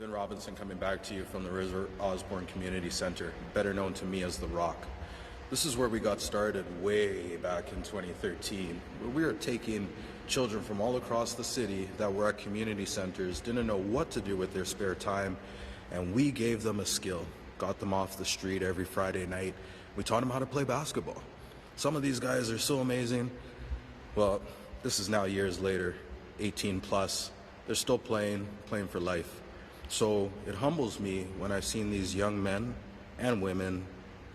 Vin Robinson coming back to you from the River Osborne Community Center, better known to me as The Rock. This is where we got started way back in 2013, where we were taking children from all across the city that were at community centers, didn't know what to do with their spare time, and we gave them a skill, got them off the street every Friday night. We taught them how to play basketball. Some of these guys are so amazing. Well, this is now years later, 18 plus. They're still playing for life. So it humbles me when I've seen these young men and women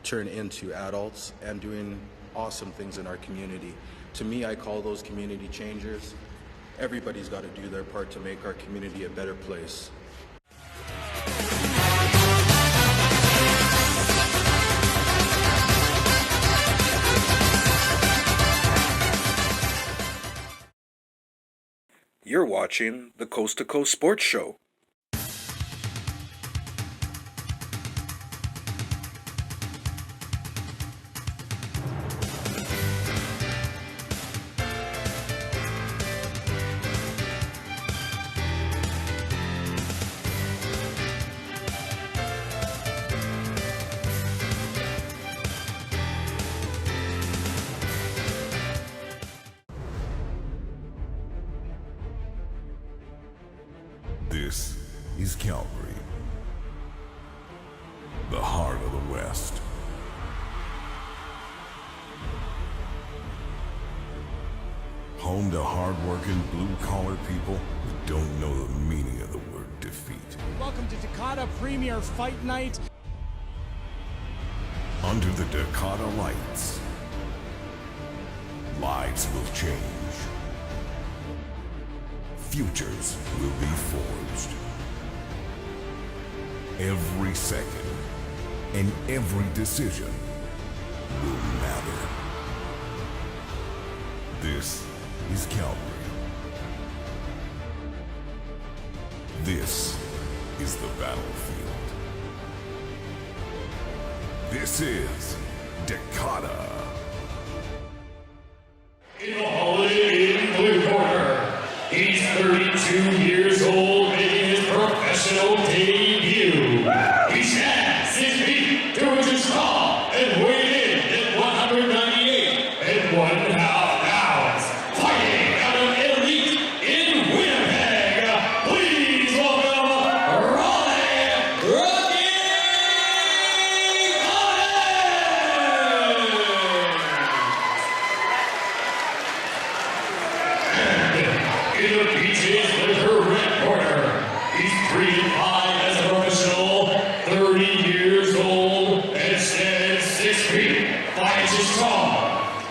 turn into adults and doing awesome things in our community. To me, I call those community changers. Everybody's got to do their part to make our community a better place. You're watching the Coast to Coast Sports Show. This is Calgary, the heart of the West. Home to hard-working, blue-collar people who don't know the meaning of the word defeat. Welcome to Dakota Premier Fight Night. Under the Dakota lights, lives will change. Futures will be forged. Every second and every decision will matter. This is Calgary. This is the battlefield. This is Dakota. In the Holiday Inn blue corner, he's 32 years old, making his professional debut. He's at 6 feet, 2 inches tall, and weighed in at 198 and 1/2 pounds. Fighting out of Elite in Winnipeg, please welcome Raleigh Rocky in the Beaches Liquor red corner, he's 3'5" as a professional, 30 years old, and stands 6 feet, 5 inches tall.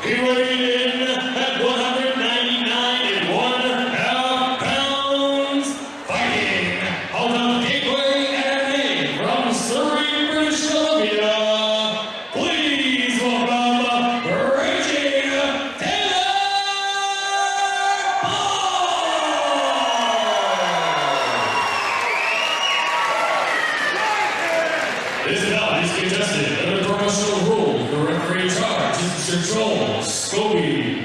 He weighed in at 199 and 1/2 pounds. Fighting out of Gateway MMA from Surrey, British Columbia, please welcome Reggie Taylor. This bout is contested under professional rules. The referee in charge is Mr. Joel Scobie.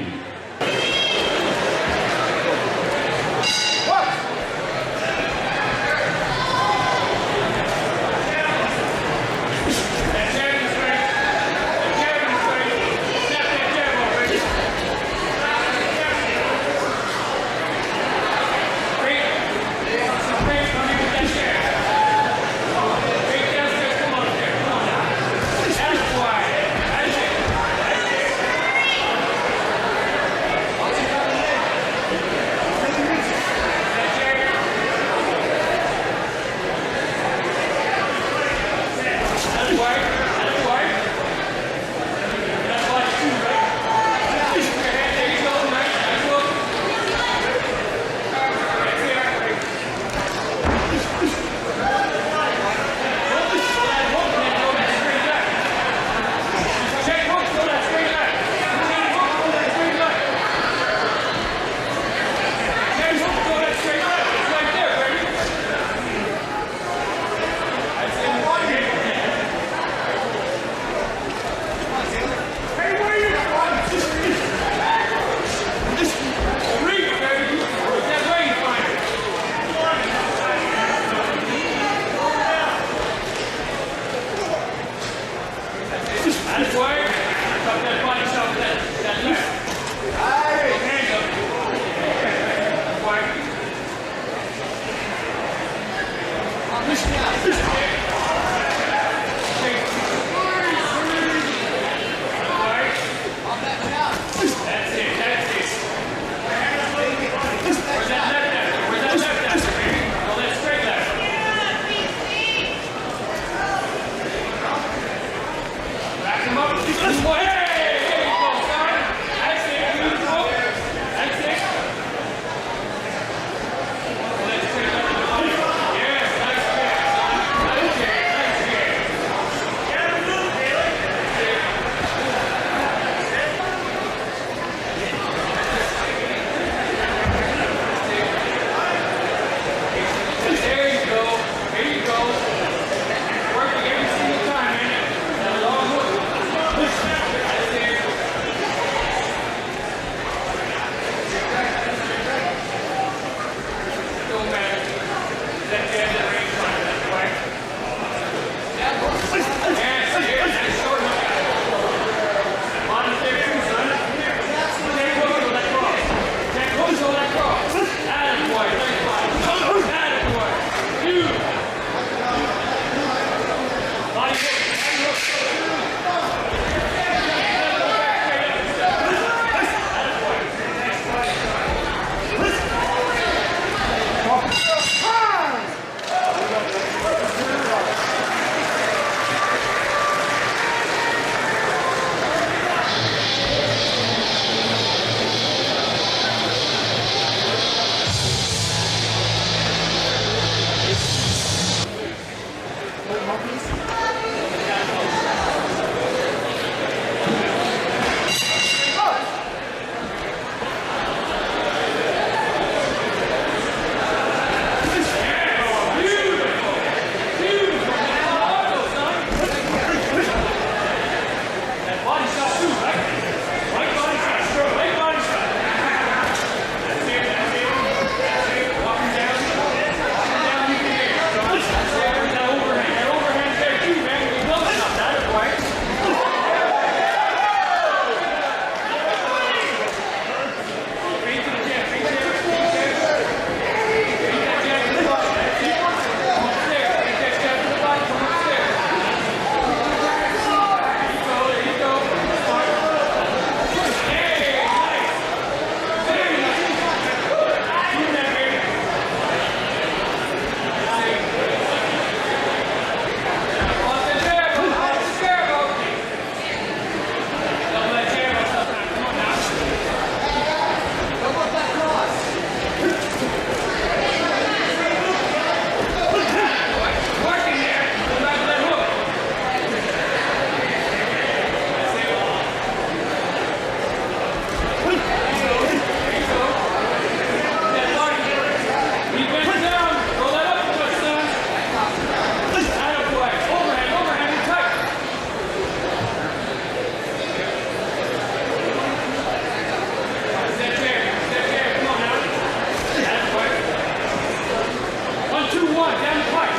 one, down the pipe.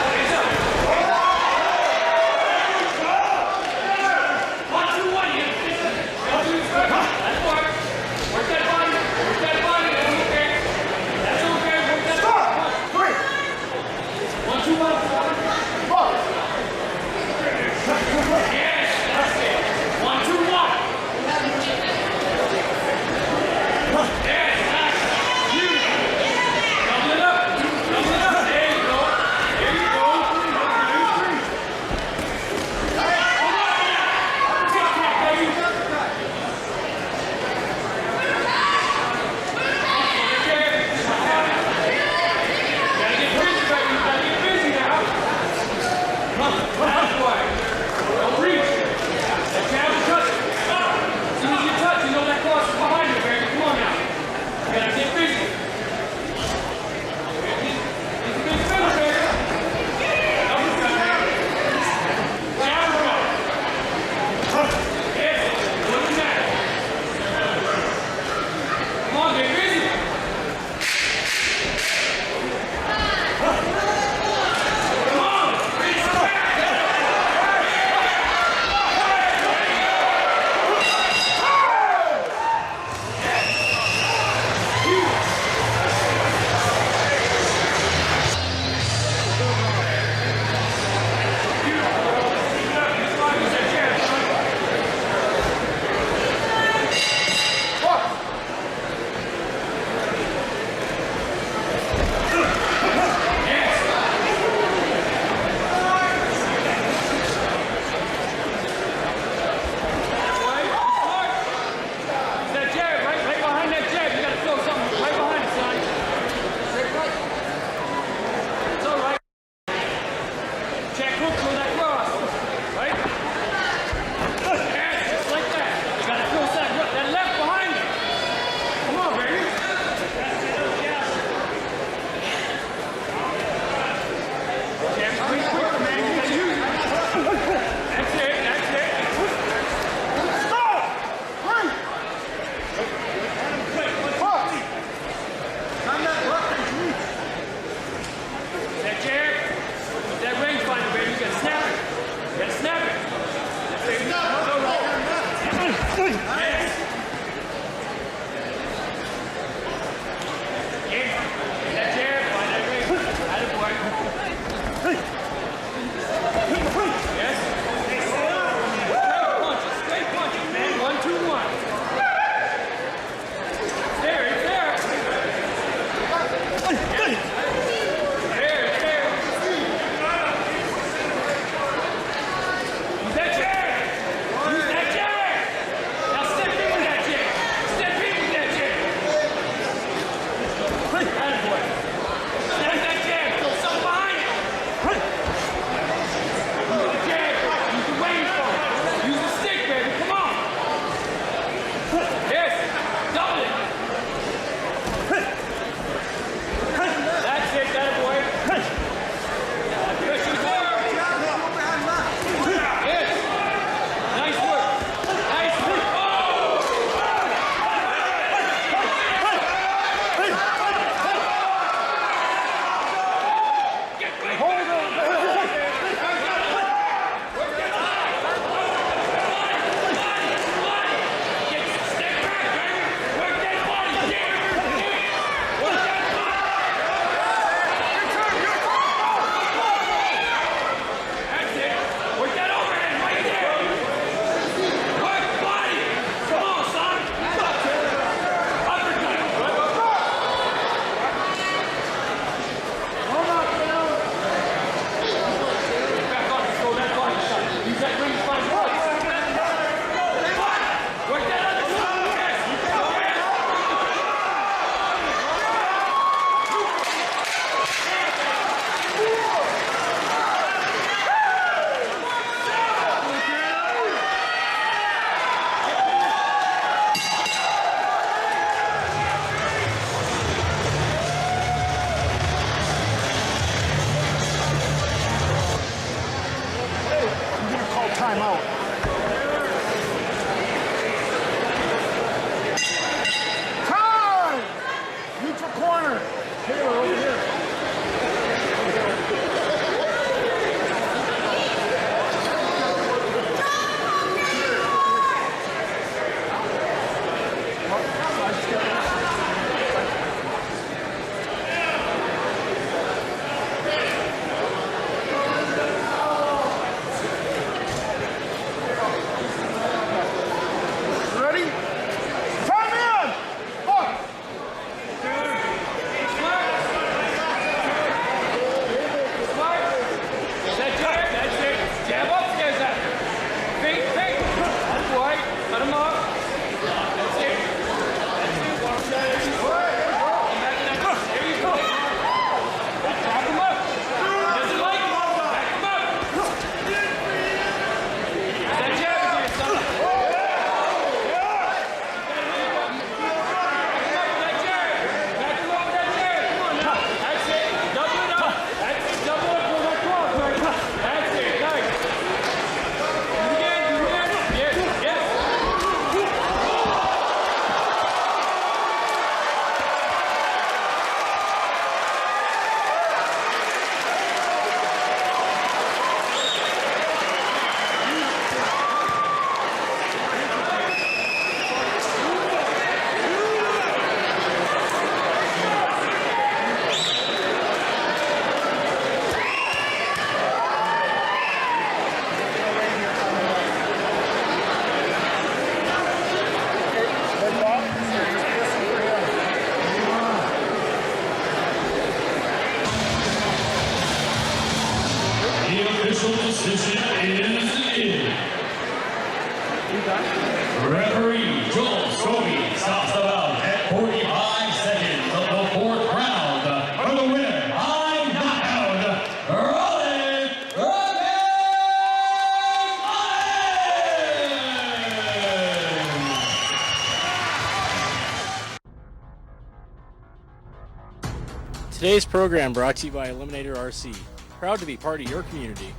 Hands up. 1, 2, 1, you. 1, 2, 3. That's work. Work that body. Work that body. That's okay. That's okay. Work that body. 1, 2, 1, 4. Yes, that's it. 1, 2, 1. Yes, nice. Double it up. Double it up, Dave. decision is in. Referee Joel Scobie stops the bout at 45 seconds of the fourth round. For the winner by knockout, Rollin Today's program brought to you by Eliminator RC. Proud to be part of your community.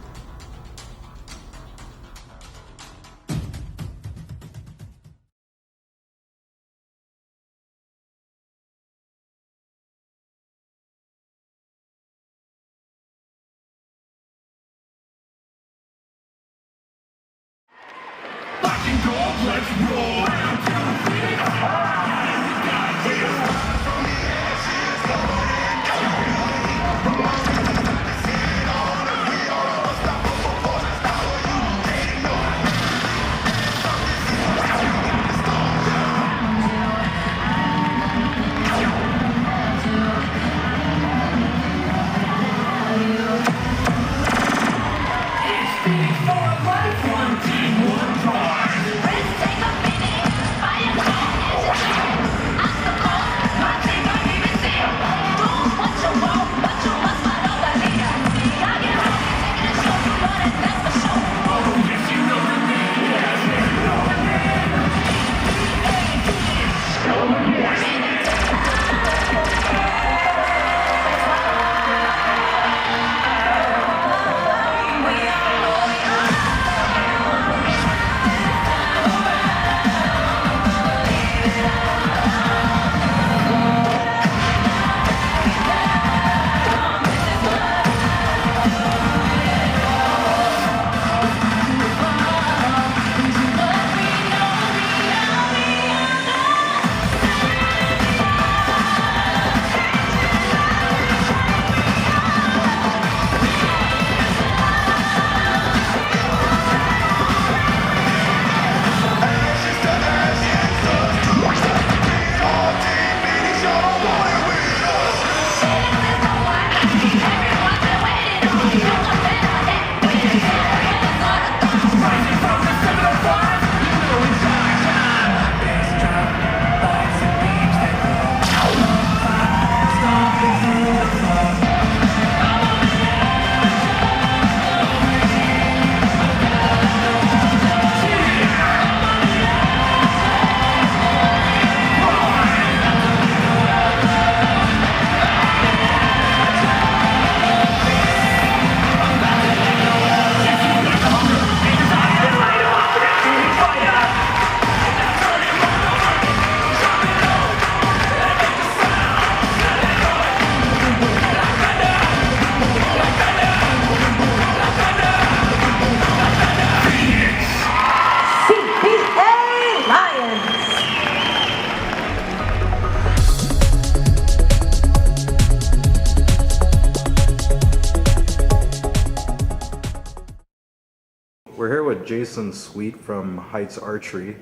We're here with Jason Sweet from Heights Archery.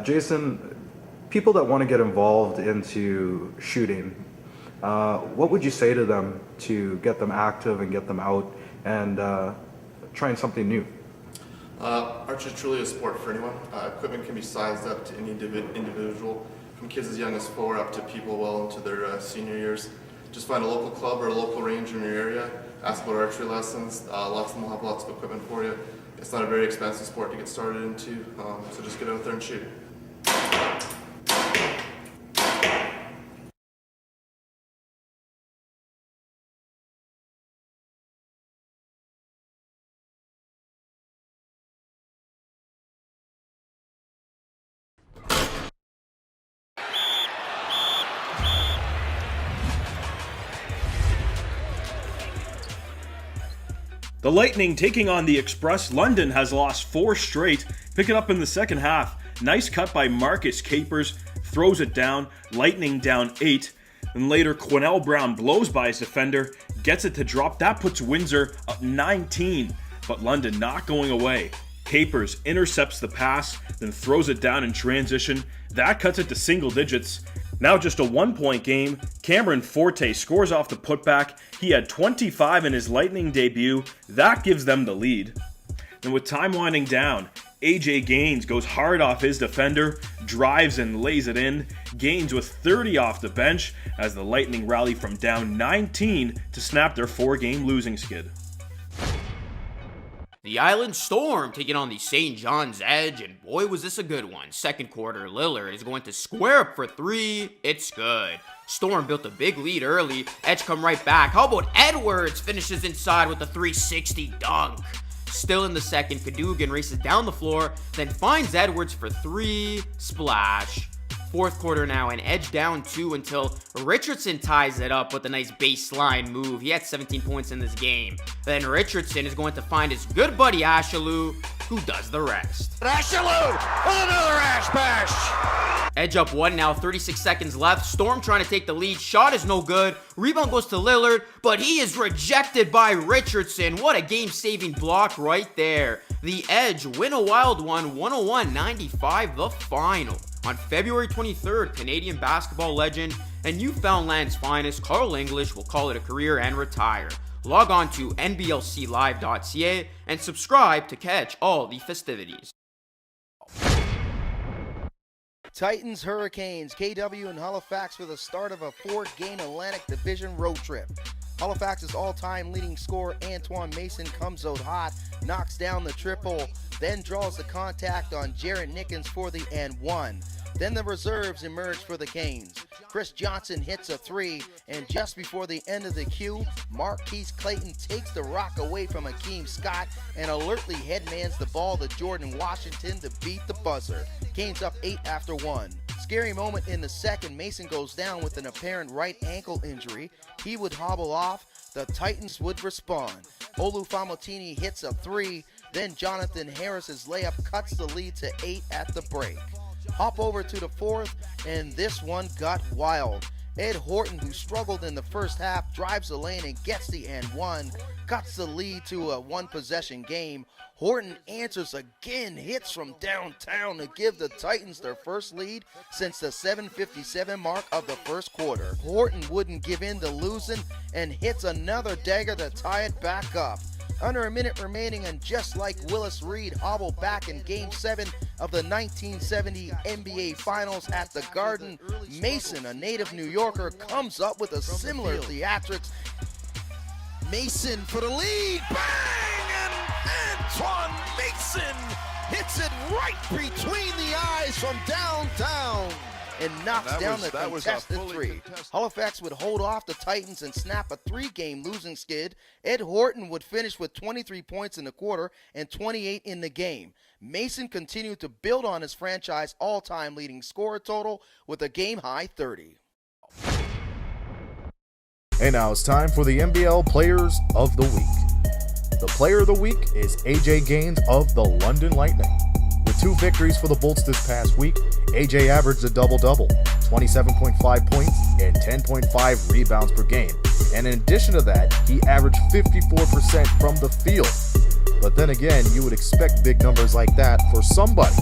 Jason, people that want to get involved into shooting, what would you say to them to get them active and get them out and trying something new? Archery is truly a sport for anyone. Equipment can be sized up to any individual, from kids as young as 4 up to people well into their senior years. Just find a local club or a local range in your area, ask about archery lessons. Lots of them will have lots of equipment for you. It's not a very expensive sport to get started into, so just get out there and shoot. The Lightning taking on the Express. London has lost 4 straight. Pick it up in the second half. Nice cut by Marcus Capers. Throws it down. Lightning down 8. And later, Quinnell Brown blows by his defender. Gets it to drop. That puts Windsor up 19. But London not going away. Capers intercepts the pass, then throws it down in transition. That cuts it to single digits. Now just a 1-point game, Cameron Forte scores off the putback. He had 25 in his Lightning debut. That gives them the lead. And with time winding down, AJ Gaines goes hard off his defender, drives and lays it in. Gaines with 30 off the bench as the Lightning rally from down 19 to snap their 4-game losing skid. The Island Storm taking on the St. John's Edge, and boy was this a good one. Second quarter, Lillard is going to square up for 3. It's good. Storm built a big lead early. Edge come right back. How about Edwards finishes inside with a 360 dunk? Still in the second, Cadogan races down the floor, then finds Edwards for 3. Splash. Fourth quarter now, and Edge down 2 until Richardson ties it up with a nice baseline move. He had 17 points in this game. Then Richardson is going to find his good buddy Ashalou, who does the rest. Ashalou with another Ash Bash! Edge up 1 now, 36 seconds left. Storm trying to take the lead. Shot is no good. Rebound goes to Lillard, but he is rejected by Richardson. What a game-saving block right there. The Edge win a wild one, 101-95, the final. On February 23rd, Canadian basketball legend and Newfoundland's finest, Carl English, will call it a career and retire. Log on to nblclive.ca and subscribe to catch all the festivities. Titans Hurricanes, KW and Halifax for the start of a 4-game Atlantic Division road trip. Halifax's all-time leading scorer Antoine Mason comes out hot, knocks down the triple, then draws the contact on Jarrett Nickens for the and 1. Then the reserves emerge for the Canes. Chris Johnson hits a 3, and just before the end of the queue, Marquise Clayton takes the rock away from Akeem Scott and alertly headmans the ball to Jordan Washington to beat the buzzer. Canes up 8 after 1. Scary moment in the second. Mason goes down with an apparent right ankle injury. He would hobble off. The Titans would respond. Olu Famotini hits a 3. Then Jonathan Harris's layup cuts the lead to 8 at the break. Hop over to the fourth, and this one got wild. Ed Horton, who struggled in the first half, drives the lane and gets the and 1, cuts the lead to a 1-possession game. Horton answers again, hits from downtown to give the Titans their first lead since the 7:57 mark of the first quarter. Horton wouldn't give in to losing and hits another dagger to tie it back up. Under a minute remaining, and just like Willis Reed hobbled back in Game 7 of the 1970 NBA Finals at the Garden, Mason, a native New Yorker, comes up with a similar theatrics. Mason for the lead, bang! And Antoine Mason hits it right between the eyes from downtown. And knocks down the contested 3. Halifax would hold off the Titans and snap a 3-game losing skid. Ed Horton would finish with 23 points in the quarter and 28 in the game. Mason continued to build on his franchise all-time leading scorer total with a game-high 30. And now it's time for the NBL Players of the Week. The Player of the Week is AJ Gaines of the London Lightning. With 2 victories for the Bolts this past week, AJ averaged a double-double, 27.5 points and 10.5 rebounds per game. And in addition to that, he averaged 54% from the field. But then again, you would expect big numbers like that for somebody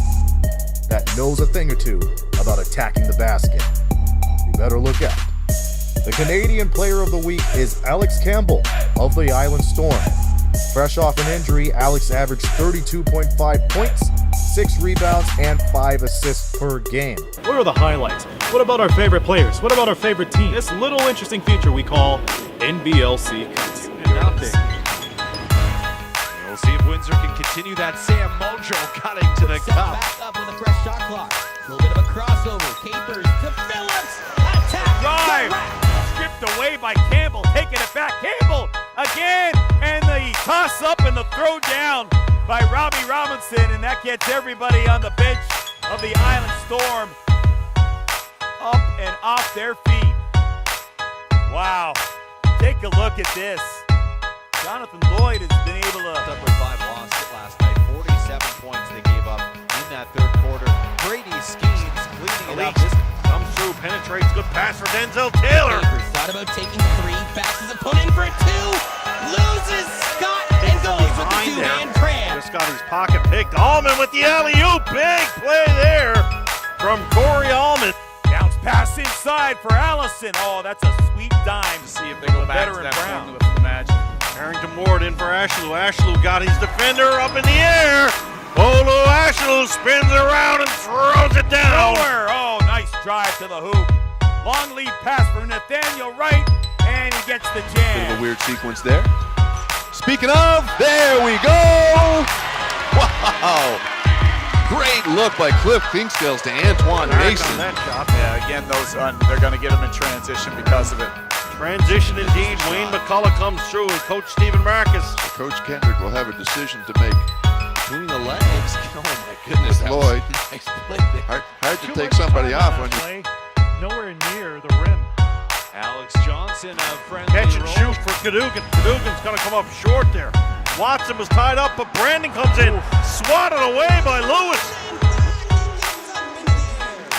that knows a thing or two about attacking the basket. You better look out. The Canadian Player of the Week is Alex Campbell of the Island Storm. Fresh off an injury, Alex averaged 32.5 points, 6 rebounds, and 5 assists per game. What are the highlights? What about our favorite players? What about our favorite team? This little interesting feature we call NBLC Cuts. We'll see if Windsor can continue that Sam Muldrow cutting to the cup. Back up with a fresh shot clock. A little bit of a crossover. Capers to Phillips. Attack. Drive. Stripped away by Campbell. Taking it back. Campbell again. And the toss up and the throw down by Robbie Robinson. And that gets everybody on the bench of the Island Storm up and off their feet. Wow. Take a look at this. Jonathan Lloyd has been able to... Number 5 lost it last night. 47 points they gave up in that third quarter. Brady schemes, cleaning it up. Comes through, penetrates, good pass for Denzel Taylor. Capers thought about taking 3, passes a opponent for 2, loses Scott, and goes with the 2-man cram. Just got his pocket picked. Allman with the alley-oop. Big play there from Corey Allman. Bounce Pass inside for Allison. Oh, that's a sweet dime. See if they go back to that formula for the match. Harrington Ward in for Ashlew. Ashlew got his defender up in the air. Olu Ashlew spins around and throws it down. Nowhere. Oh, nice drive to the hoop. Long lead pass for Nathaniel Wright, and he gets the jam. Bit of a weird sequence there. Speaking of, there we go. Wow. Great look by Cliff Kingsdales to Antoine Mason. That shot. Yeah, again, they're going to get him in transition because of it. Transition indeed. Wayne McCullough comes through and Coach Stephen Marcus. Coach Kendrick will have a decision to make. Between the legs. Oh my goodness. With Lloyd. Nice play there. Hard to take somebody off when you. Nowhere near the rim. Alex Johnson, a friendly Catch and roll. shoot for Cadogan. Cadogan's going to come up short there. Watson was tied up, but Brandon comes in. Swatted away by Lewis.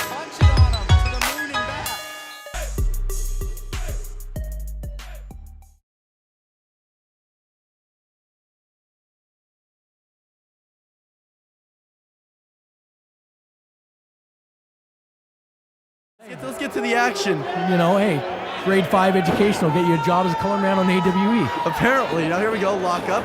Punch it on him to the moon and back. Let's get to the action. You know, hey, grade 5 education will get you a job as a color man on AWE. Apparently. Now here we go, lock up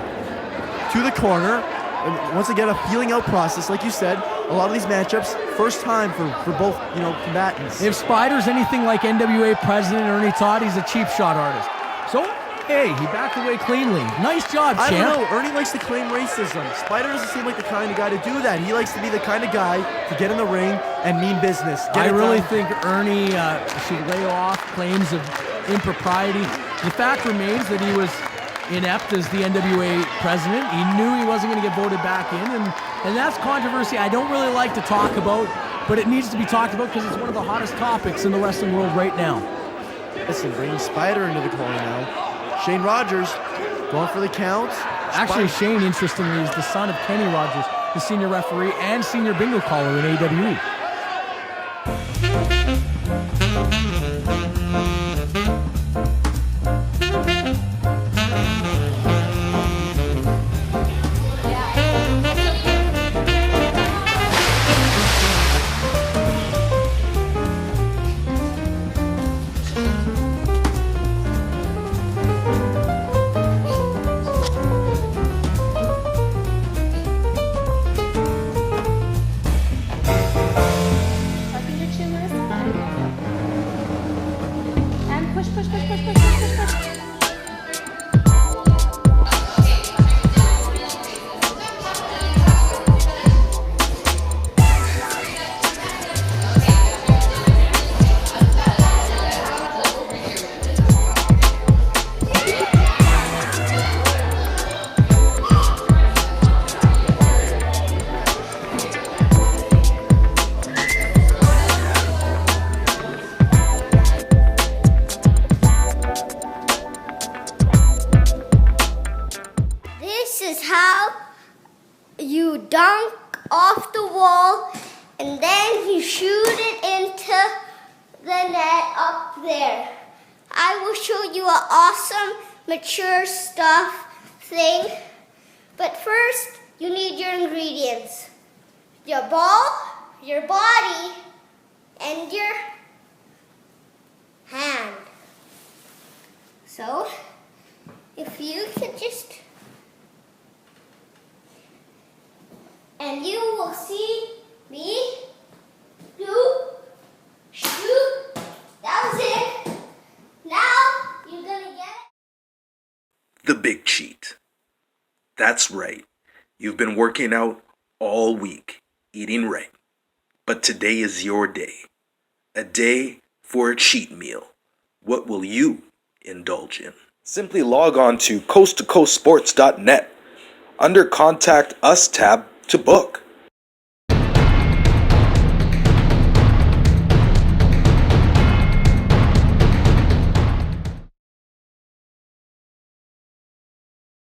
to the corner. And once again, a feeling out process. Like you said, a lot of these matchups, first time for both, combatants. If Spider's anything like NWA president Ernie Todd, he's a cheap shot artist. So, hey, he backed away cleanly. Nice job, champ. I don't know. Ernie likes to claim racism. Spider doesn't seem like the kind of guy to do that. He likes to be the kind of guy to get in the ring and mean business. I really think Ernie should lay off claims of impropriety. The fact remains that he was inept as the NWA president. He knew he wasn't going to get voted back in, and that's controversy I don't really like to talk about, but it needs to be talked about because it's one of the hottest topics in the wrestling world right now. Listen, bringing Spider into the corner now. Shane Rogers going for the count. Actually, Shane, interestingly, is the son of Kenny Rogers, the senior referee and senior bingo caller in AWE. You dunk off the wall and then you shoot it into the net up there. I will show you an awesome mature stuff thing. But first, you need your ingredients. Your ball, your body, and your hand. So, if you could just... And you will see me do, shoot. That was it. Now you're gonna get the big cheat. That's right. You've been working out all week, eating right. But today is your day. A day for a cheat meal. What will you indulge in? Simply log on to coasttocoastsports.net under Contact Us tab to book.